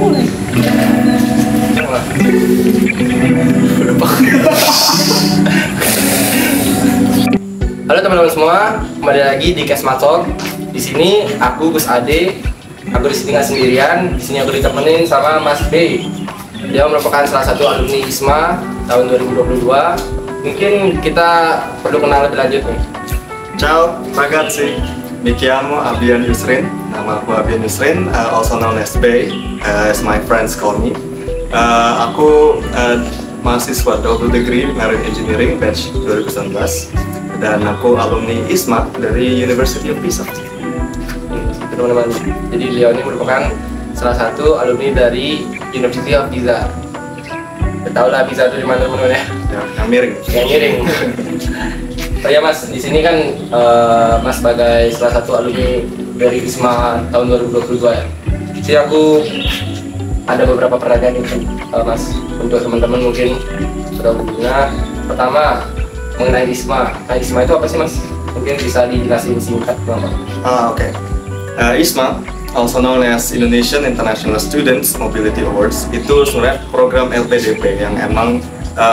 Halo teman-teman semua, kembali lagi di Kesma Talk. Di sini aku Gus Ade. Aku di sini nggak sendirian. Di sini aku ditemenin sama Mas B. Dia merupakan salah satu alumni ISMA tahun 2022. Mungkin kita perlu kenal lebih lanjut nih. Ciao, ragazzi. Mi chiamo Abian Yusrin. Nama aku Abian Yusrin, also known as B, as my friends call me. Aku mahasiswa double degree Marine Engineering batch 2019 dan aku alumni ISMA dari University of Pisa. Teman-teman, jadi beliau ini merupakan salah satu alumni dari University of Pisa. Tahu lah Pisa itu di mana teman-teman ya? Yang miring. Yang miring. Oh ya Mas, di sini kan Mas sebagai salah satu alumni dari ISMA tahun 2022 ya. Jadi aku ada beberapa pertanyaan nih Mas untuk teman-teman mungkin sudah berguna. Pertama mengenai ISMA. Nah, ISMA itu apa sih Mas? Mungkin bisa dijelasin singkat Bapak. Oke. ISMA, also known as Indonesian International Students Mobility Awards, itu sebenarnya program LPDP yang emang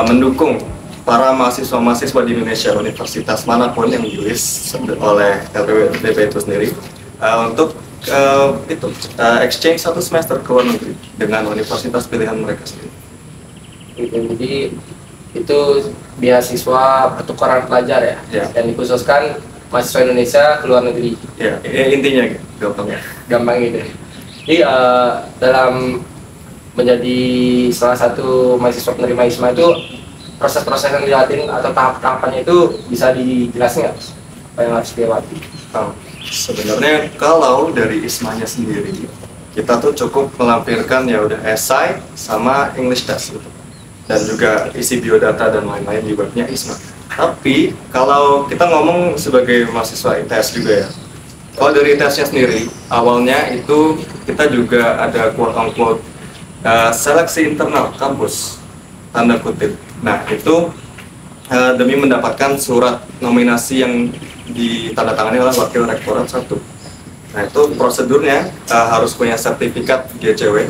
mendukung para mahasiswa-mahasiswa di Indonesia, universitas manapun yang di-list oleh LPDP itu sendiri untuk exchange 1 semester ke luar negeri dengan universitas pilihan mereka sendiri. Jadi itu beasiswa pertukaran pelajar ya, dan dikhususkan mahasiswa Indonesia ke luar negeri. Ya, intinya gitu, gampang gitu. Jadi dalam menjadi salah satu mahasiswa penerima ISMA itu proses-proses yang dilakukan atau tahap-tahapannya itu bisa dijelasin nggak? Apa yang harus dilewati? Sebenarnya kalau dari ISMA-nya sendiri kita tuh cukup melampirkan ya udah esai sama English test gitu, dan juga isi biodata dan lain-lain di webnya ISMA. Tapi kalau kita ngomong sebagai mahasiswa ITS juga ya, kalau dari ITS-nya sendiri awalnya itu kita juga ada quote-unquote seleksi internal kampus tanda kutip. Nah itu demi mendapatkan surat nominasi yang ditandatangani oleh wakil rektorat 1. Nah itu prosedurnya harus punya sertifikat GCW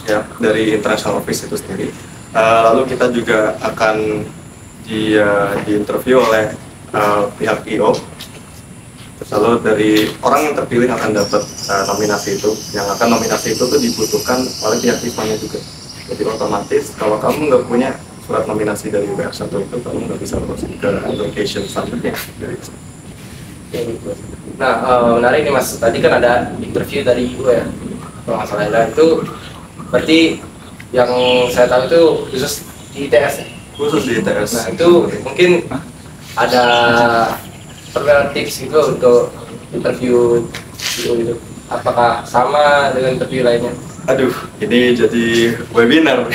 ya dari International Office itu sendiri. Lalu kita juga akan diinterview oleh pihak IO. Lalu dari orang yang terpilih akan dapat nominasi itu. Yang akan nominasi itu tuh dibutuhkan oleh pihak ISMA-nya juga. Jadi otomatis kalau kamu nggak punya surat nominasi dari WR1 itu, kamu nggak bisa lolos ke application selanjutnya dari ISMA. Nah, menarik nih Mas, tadi kan ada interview dari IO ya, kalau nggak salah. Nah, itu berarti yang saya tahu itu khusus di ITS ya? Khusus di ITS. Nah, itu mungkin ada tips gitu untuk interview IO itu. Apakah sama dengan interview lainnya? Aduh, ini jadi webinar.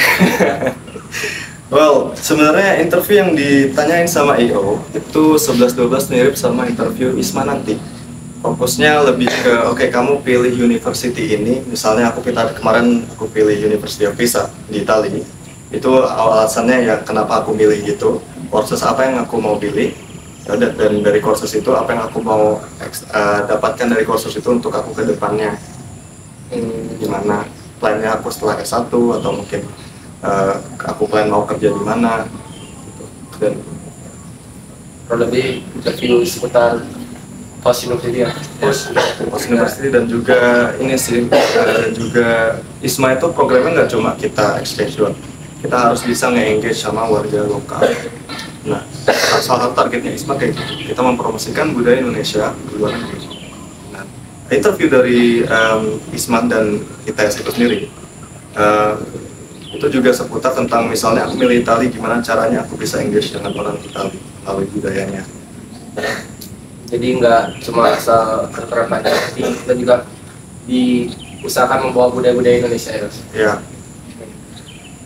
Well, sebenarnya interview yang ditanyain sama IO itu 11-12 mirip sama interview ISMA nanti. Fokusnya lebih ke, oke, kamu pilih university ini, misalnya kemarin aku pilih University of Pisa di Italia. Itu alasannya ya kenapa aku milih gitu, kursus apa yang aku mau pilih, dan dari kursus itu apa yang aku mau dapatkan dari kursus itu untuk aku ke depannya. Gimana plannya aku setelah S1 atau mungkin aku plan mau kerja di mana gitu. Dan lebih interview seputar post university ya. Post university dan juga ini sih dan juga ISMA itu programnya nggak cuma kita exchange doang, kita harus bisa nge-engage sama warga lokal. Nah, salah satu targetnya ISMA kayak gitu, kita mempromosikan budaya Indonesia di luar negeri. Nah, interview dari ISMA dan ITS itu sendiri itu juga seputar tentang misalnya aku milih Itali, gimana caranya aku bisa engage dengan orang Itali melalui budayanya. Jadi nggak cuma asal kedokteran pelajar, tapi kita juga diusahakan membawa budaya-budaya Indonesia ya. Ya.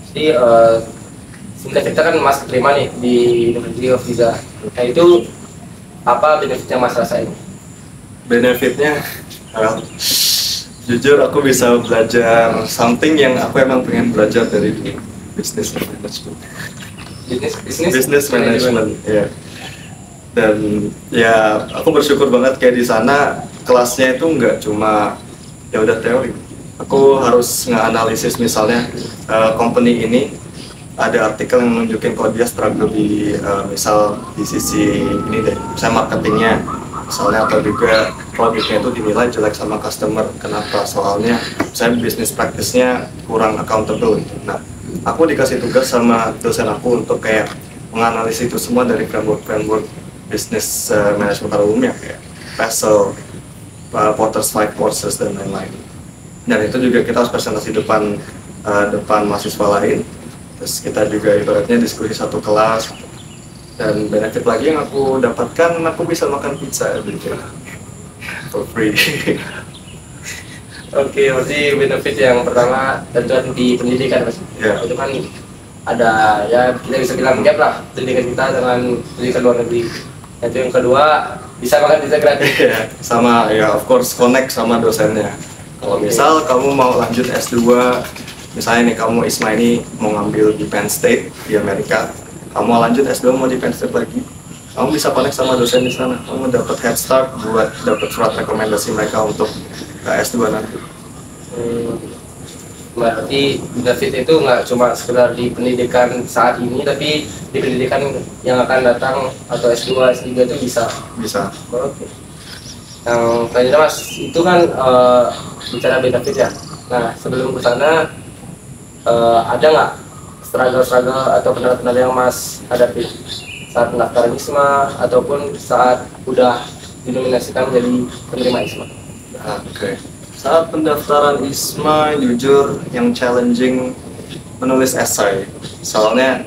Jadi sebenarnya kita kan Mas terima nih di University of Pisa. Nah itu apa benefitnya Mas rasain? Benefitnya, jujur aku bisa belajar something yang aku emang pengen belajar dari business management. Business management, ya. Dan ya aku bersyukur banget kayak di sana kelasnya itu nggak cuma ya udah teori, aku harus nge-analisis misalnya company ini ada artikel yang menunjukin kalau dia struggle di misal di sisi ini deh, misalnya marketingnya misalnya, atau juga produknya itu dinilai jelek sama customer. Kenapa? Soalnya saya bisnis praktisnya kurang accountable gitu. Nah, aku dikasih tugas sama dosen aku untuk kayak menganalisis itu semua dari framework bisnis manajemen pada umumnya kayak PESEL, Potter's Five Courses dan lain-lain. Dan itu juga kita harus presentasi depan mahasiswa lain. Terus kita juga ibaratnya diskusi satu kelas. Dan benefit lagi yang aku dapatkan, aku bisa makan pizza gitu for free. Oke, berarti benefit yang pertama tentuan di pendidikan Mas. Ya. Itu kan ada ya kita bisa bilang gap lah pendidikan kita dengan pendidikan luar negeri. Itu yang kedua bisa makan pizza gratis. Ya, sama ya of course connect sama dosennya. Kalau misal kamu mau lanjut S2, misalnya nih kamu Isma ini mau ngambil di Penn State di Amerika, kamu mau lanjut S2 mau di Penn State lagi, kamu bisa connect sama dosen di sana, kamu dapat head start buat dapat surat rekomendasi mereka untuk S2 nanti. Berarti benefit itu nggak cuma sekedar di pendidikan saat ini, tapi di pendidikan yang akan datang atau S2, S3 itu bisa. Bisa. Oke. Yang selanjutnya Mas, itu kan bicara benefit ya. Nah sebelum ke sana ada nggak struggle atau kendala-kendala yang Mas hadapi saat pendaftaran ISMA ataupun saat udah dinominasikan menjadi penerima ISMA? Oke. Saat pendaftaran ISMA jujur yang challenging menulis essay. Soalnya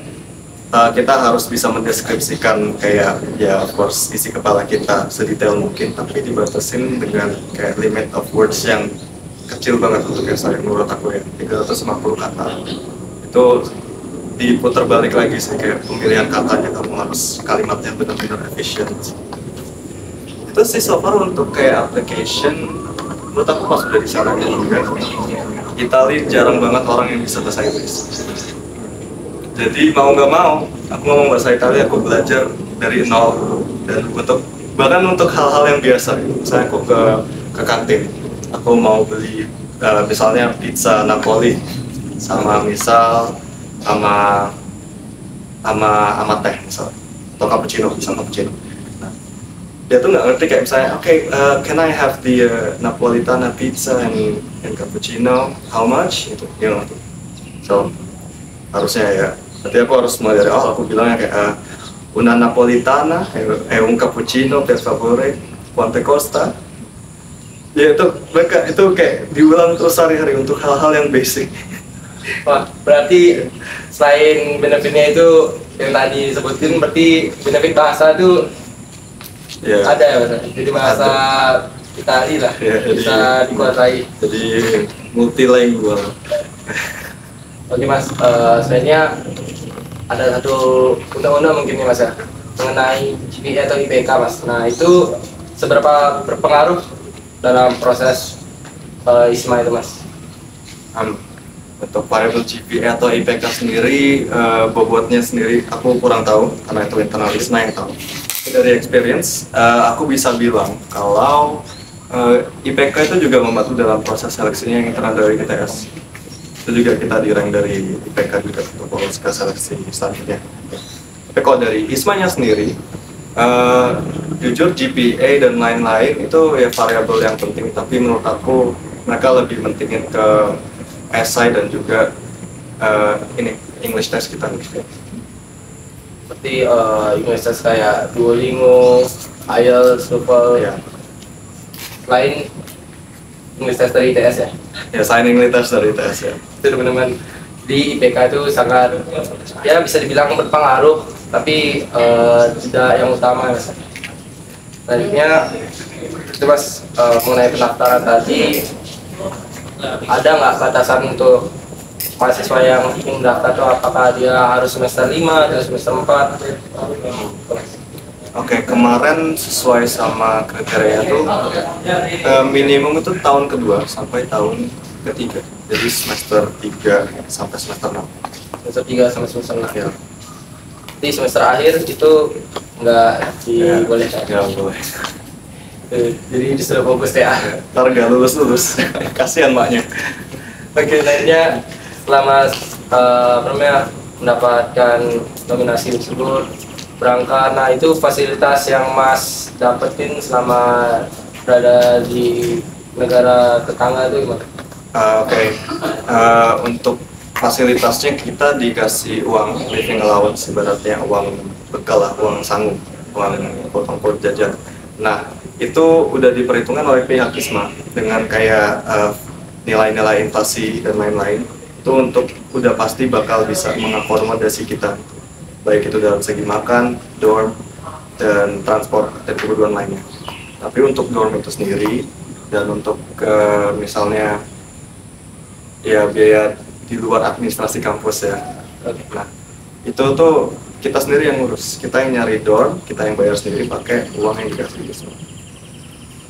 kita harus bisa mendeskripsikan kayak ya of course isi kepala kita sedetail mungkin, tapi dibatasin dengan kayak limit of words yang kecil banget untuk essay menurut aku ya, 350 kata. Itu diputar balik lagi sih, kayak pemilihan katanya kamu harus kalimatnya benar-benar efisien. Itu sih so far untuk kayak application, menurut aku pas udah di sana juga. Itali jarang banget orang yang bisa bahasa Inggris. Jadi mau nggak mau, aku ngomong bahasa Italia, aku belajar dari nol. Dan bahkan untuk hal-hal yang biasa, misalnya aku ke kantin, aku mau beli misalnya pizza Napoli sama sama teh misal, atau cappuccino, nah, dia tuh nggak ngerti kayak misalnya can I have the Napolitana pizza and cappuccino, how much gitu, so harusnya ya berarti aku harus mulai dari aku bilangnya kayak una Napolitana un cappuccino per favore quante costa. Ya itu mereka itu kayak diulang terus sehari-hari untuk hal-hal yang basic. Wah, berarti selain benefitnya itu yang tadi disebutin, berarti benefit bahasa itu ada ya Mas? Jadi bahasa Itali lah, bisa dikuasai. Jadi multilingual. Oke Mas, sebenarnya ada satu undang-undang mungkin nih Mas ya, mengenai GPA atau IPK Mas. Nah itu seberapa berpengaruh dalam proses ISMA itu Mas? Untuk variable GPA atau IPK sendiri, bobotnya sendiri aku kurang tahu karena itu internal ISMA yang tahu. Dari experience, aku bisa bilang kalau IPK itu juga membantu dalam proses seleksinya yang internal dari ITS. Itu juga kita di-rank dari IPK juga untuk lolos ke seleksi selanjutnya. Tapi kalau dari ISMA-nya sendiri, jujur GPA dan lain-lain itu ya variabel yang penting, tapi menurut aku mereka lebih pentingin ke essay dan juga ini English test kita nih. Seperti English test kayak Duolingo, IELTS, TOEFL, Ya. Lain English test dari ITS ya. Ya, signing English test dari ITS ya. Itu teman-teman di IPK itu sangat ya bisa dibilang berpengaruh, tapi tidak yang utama Mas. Selanjutnya itu Mas, mengenai pendaftaran tadi, ada nggak batasan untuk mahasiswa yang ingin mendaftar itu, apakah dia harus semester 5 atau semester 4? Oke, kemarin sesuai sama kriteria tuh minimum itu tahun kedua sampai tahun ketiga. Jadi semester 3 sampai semester 6. Semester 3 sampai semester 6 Ya. Di semester akhir itu nggak dibolehkan. Ya, boleh. Jadi disuruh fokus ya. Ntar gak lulus kasihan maknya. Oke, selanjutnya selama apa namanya mendapatkan nominasi tersebut berangkat, nah itu fasilitas yang Mas dapetin selama berada di negara tetangga itu gimana? Oke. Untuk fasilitasnya kita dikasih uang living allowance, ibaratnya uang bekal lah, uang sangu, uang potong jajan. Nah itu udah diperhitungkan oleh pihak ISMA dengan kayak nilai-nilai inflasi dan lain-lain. Itu untuk udah pasti bakal bisa mengakomodasi kita, baik itu dalam segi makan, dorm, dan transport dan kebutuhan lainnya. Tapi untuk dorm itu sendiri dan untuk misalnya ya biaya di luar administrasi kampus ya, nah itu tuh kita sendiri yang ngurus, kita yang nyari dorm, kita yang bayar sendiri pakai uang yang dikasih ISMA.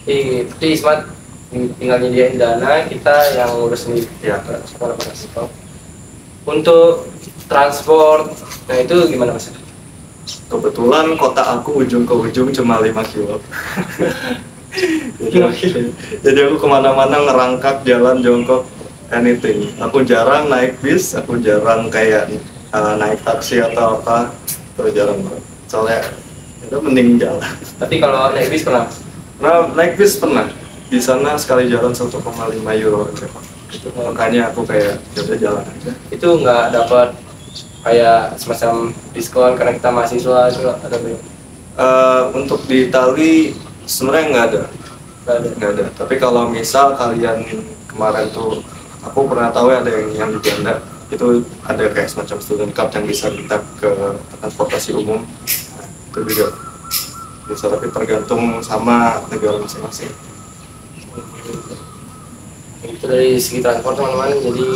Itu ISMA tinggal nyediain dana, kita yang ngurus sendiri ya. Untuk transport, nah itu gimana Mas? Kebetulan kota aku ujung ke ujung cuma 5 kilo. Jadi aku kemana-mana ngerangkak, jalan jongkok, anything. Aku jarang naik bis, aku jarang kayak naik taksi atau apa, terus jarang banget. Soalnya itu mending jalan. Tapi kalau naik bis pernah? Nah, naik bis pernah. Di sana sekali jalan 1,5 euro aja. Makanya aku kayak udah jalan aja. Itu nggak dapat kayak semacam diskon karena kita mahasiswa itu ada belum? Untuk di Itali sebenarnya nggak ada. Tapi kalau misal kalian kemarin tuh, aku pernah tahu ada yang di Belanda itu ada kayak semacam student card yang bisa kita ke transportasi umum. Itu juga bisa, tapi tergantung sama negara masing-masing. Itu dari segi transport teman-teman, jadi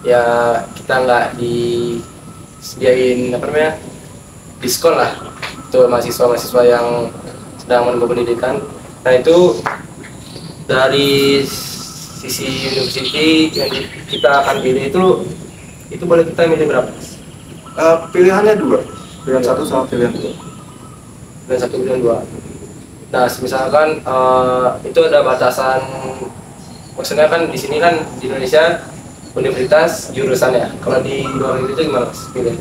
ya kita nggak disediain apa namanya diskon lah untuk mahasiswa yang sedang menempuh pendidikan. Nah itu dari sisi university yang kita akan pilih itu boleh kita milih berapa? Pilihannya dua, pilihan satu sama pilihan dua. Pilihan satu, pilihan dua. Nah misalkan itu ada batasan, maksudnya kan di sini kan di Indonesia universitas jurusannya, kalau di luar negeri itu gimana Mas pilih?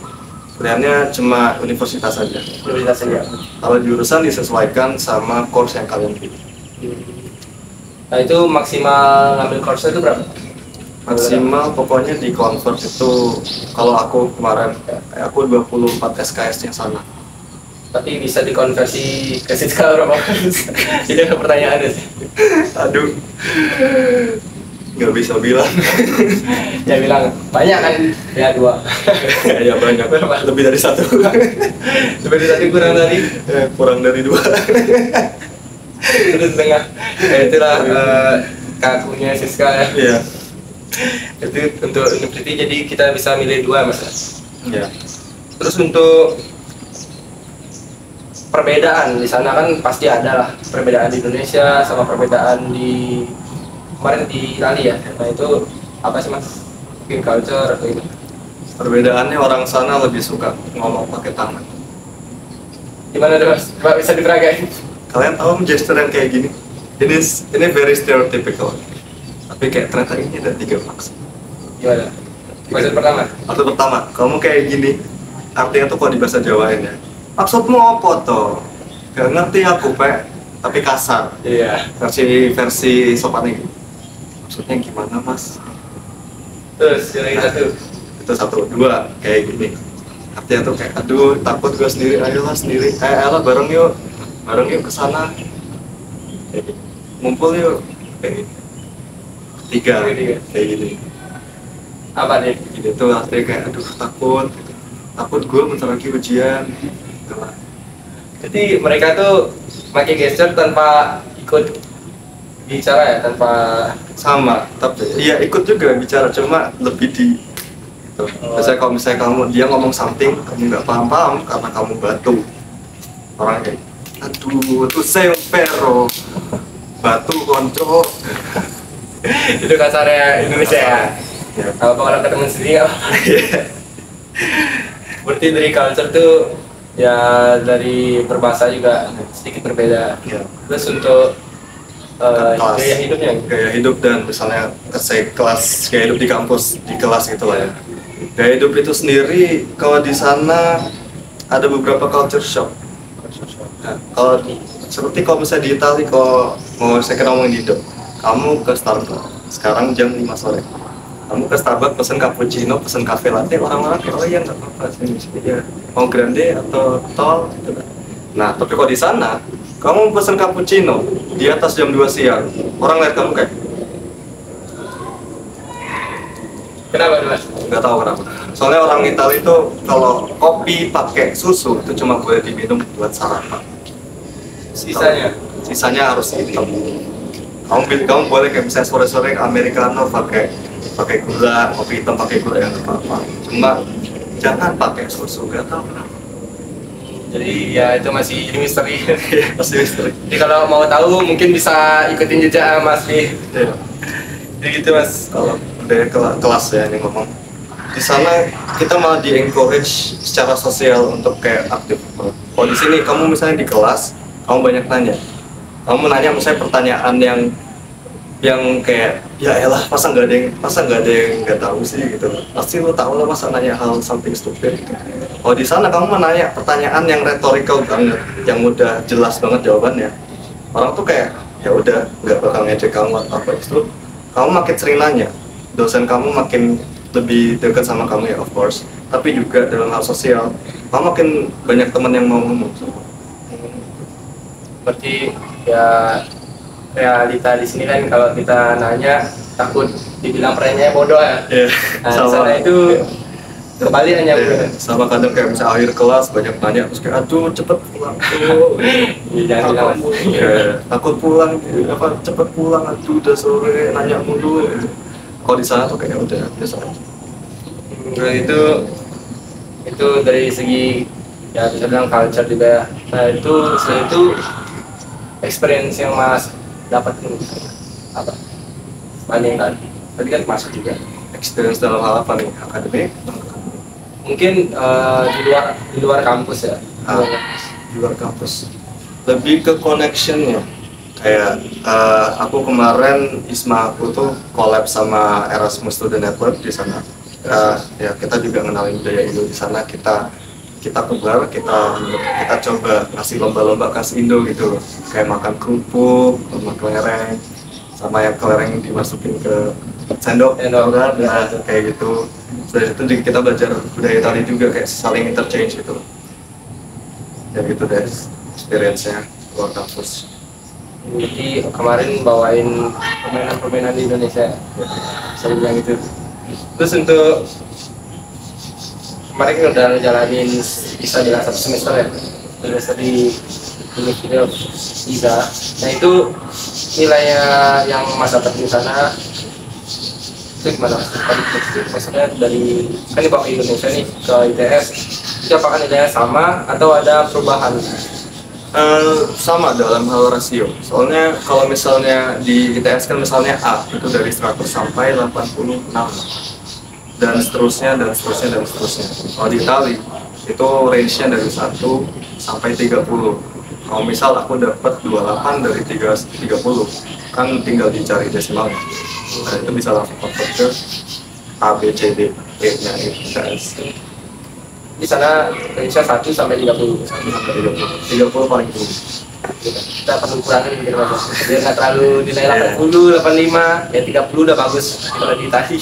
Pilihannya cuma universitas saja. Universitas saja. Kalau jurusan disesuaikan sama course yang kalian pilih. Nah itu maksimal ngambil course itu berapa? Maksimal pokoknya di convert itu, kalau aku kemarin aku 24 SKS yang sana. Tapi bisa dikonversi ke skala berapa? Jadi ada pertanyaan sih. Aduh, nggak bisa bilang. Ya bilang banyak kan? Ya dua. Ya banyak, lebih dari satu. Lebih dari satu Kurang dari dua. Terus tengah. Itulah kakunya Siska ya. Iya. Itu untuk university, jadi kita bisa milih dua Mas. Iya. Terus untuk perbedaan di sana kan pasti ada lah, perbedaan di Indonesia sama perbedaan di kemarin di Itali ya. Nah itu apa sih Mas? Mungkin culture atau gimana? Perbedaannya orang sana lebih suka ngomong pakai tangan. Gimana deh Mas? Coba bisa diperagain? Kalian tahu gesture yang kayak gini? Ini very stereotypical. Tapi kayak ternyata ini ada 3 maksud. Gimana? Maksud pertama? Maksud pertama, kamu kayak gini. Artinya tuh kalau di bahasa Jawain ya. Maksudmu apa toh? Gak ngerti aku, Pak. Tapi kasar. Iya. Versi sopannya gitu. Maksudnya gimana, Mas? Terus yang satu? Itu 1, 2 kayak gini. Artinya tuh kayak, aduh takut gue sendiri, ayolah sendiri. Ayolah bareng yuk ke sana. Ngumpul yuk. Kayak gitu. 3 kayak gini. Apa nih? Gini tuh artinya kayak, aduh takut gue bentar lagi ujian. Jadi mereka tuh pakai gesture tanpa ikut bicara ya, tanpa Sama, tapi iya ikut juga bicara, cuma lebih di gitu. Biasanya kalau misalnya dia ngomong something, kamu nggak paham karena kamu batu. Orang kayak, aduh tuh pero batu konco. itu kasarnya Indonesia ya. Ya. Kalau orang ketemu sendiri apa? Berarti dari culture tuh Ya dari berbahasa juga sedikit berbeda. Ya. Terus untuk Kelas. gaya hidupnya, Gaya hidup dan misalnya kelas gaya hidup di kampus di kelas gitu lah ya. Gaya hidup itu sendiri kalau di sana ada beberapa culture shock. Nah, kalau seperti kalau misalnya di Italia, kalau mau saya kira ngomongin di Indo, kamu ke Starbucks sekarang jam 5 sore, kamu ke Starbucks pesen cappuccino, pesen cafe latte, orang-orang kayak oh iya nggak apa-apa sini ya, mau grande atau tall gitu kan. Nah tapi kalau di sana kamu pesen cappuccino di atas jam 2 siang, orang lihat kamu kayak kenapa Mas? nggak tahu kenapa. Soalnya orang Italia itu kalau kopi pakai susu itu cuma boleh diminum buat sarapan. Sisanya harus hitam. Kamu boleh kayak misalnya sore-sore americano pakai gula, kopi hitam pakai gula yang apa-apa. Cuma jangan pakai susu, nggak tahu kenapa. Jadi ya itu masih misteri. Pasti misteri. Jadi kalau mau tahu mungkin bisa ikutin jejak Mas di. Iya. Jadi gitu Mas. Kalau dari kelas ya ini ngomong. Di sana kita malah di encourage secara sosial untuk kayak aktif. Kalau di sini kamu misalnya di kelas, kamu banyak nanya. Kamu nanya misalnya pertanyaan yang kayak ya elah masa nggak ada yang nggak tahu sih gitu. Pasti lo tahu lah masa nanya hal something stupid gitu. Oh di sana kamu menanya pertanyaan yang retorikal banget, yang udah jelas banget jawabannya. Orang tuh kayak ya udah nggak bakal ngejek kamu atau apa itu. Kamu makin sering nanya, dosen kamu makin lebih dekat sama kamu ya of course. Tapi juga dalam hal sosial, kamu makin banyak teman yang mau ngomong. Berarti ya realita di sini kan kalau kita nanya takut dibilang pertanyaannya bodoh ya. Yeah, Nah, di sana itu kembali hanya sama kadang kayak misalnya akhir kelas banyak nanya terus kayak aduh cepet pulang tuh. jangan bilang Mas. Takut pulang apa cepet pulang aduh udah sore nanya mulu. Kalau di sana tuh kayak udah biasa aja. Nah, itu dari segi ya bisa bilang culture juga. Nah itu experience yang Mas dapat apa? Bandingkan. Tadi kan masuk juga. Experience dalam hal apa nih? Akademik? Mungkin di luar kampus ya. Di luar kampus. Lebih ke connectionnya. Kayak aku kemarin ISMA aku tuh collab sama Erasmus Student Network di sana. Ya kita juga ngenalin budaya Indo di sana. Kita kebar, kita coba ngasih lomba-lomba khas Indo gitu, kayak makan kerupuk, sama kelereng, sama yang kelereng dimasukin ke sendok, nah kayak gitu. Dari itu juga kita belajar budaya Itali juga, kayak saling interchange gitu. Ya gitu deh experience-nya luar kampus. Jadi kemarin bawain permainan-permainan di Indonesia, bisa dibilang gitu. Terus untuk kemarin kan udah jalanin bisa bilang 1 semester ya, semester di University of Pisa. Nah itu nilainya yang Mas dapat di sana itu gimana Mas? Maksudnya dari kan dibawa ke Indonesia nih ke ITS, itu apakah nilainya sama atau ada perubahan? Sama dalam hal rasio. Soalnya kalau misalnya di ITS kan misalnya A itu dari 100 sampai 86 dan seterusnya. Kalau di Itali itu range-nya dari 1 sampai 30. Kalau misal aku dapat 28 dari 30, kan tinggal dicari desimalnya. Nah, itu bisa langsung convert ke A, B, C, D, E-nya ITS. Di sana range-nya 1 sampai 30. 30 paling tinggi. Kita perlu kurangin gitu Mas. Biar nggak terlalu nilai 80, 85, ya 30 udah bagus kalau di Itali.